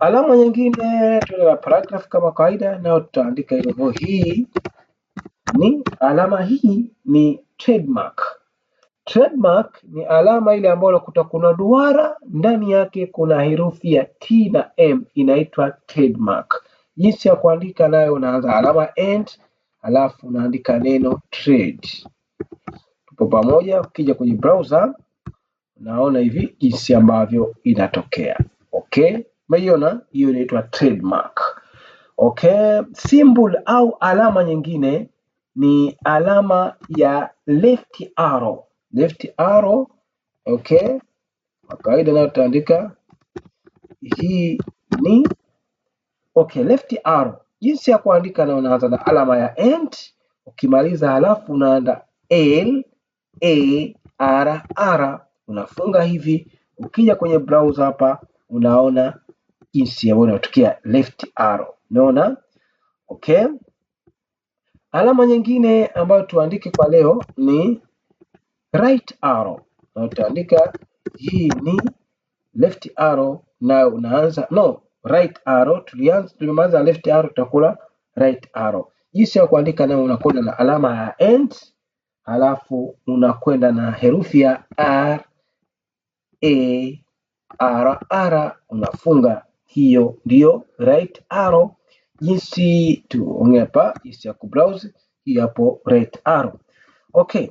Alama nyingine tuna paragraph kama kawaida, nao tutaandika hivyo. Hii ni alama, hii ni trademark. Trademark ni alama ile ambayo unakuta kuna duara ndani yake kuna herufi ya T na M, inaitwa trademark. Jinsi ya kuandika nayo, unaanza alama and alafu unaandika neno trade. Tupo pamoja. Ukija kwenye browser unaona hivi jinsi ambavyo inatokea. Okay, umeiona hiyo inaitwa trademark. Okay, symbol au alama nyingine ni alama ya left arrow. Left arrow, okay, kwa kawaida nayo tutaandika hii ni okay, left arrow. Jinsi ya kuandika na unaanza na alama ya and, ukimaliza halafu unaanda L A R R, unafunga hivi. Ukija kwenye browser hapa unaona jinsi ya inatokea left arrow. Unaona? Okay. Alama nyingine ambayo tuandike kwa leo ni right arrow. Na utaandika hii ni left arrow na unaanza right arrow. Tulimaliza left arrow, tutakula right arrow. Jinsi ya kuandika nayo, unakwenda na alama ya and halafu unakwenda na herufi ya R A R R, unafunga. Hiyo ndio right arrow. Jinsi tuongea hapa, jinsi ya kubrowse, hii hapo right arrow. Okay,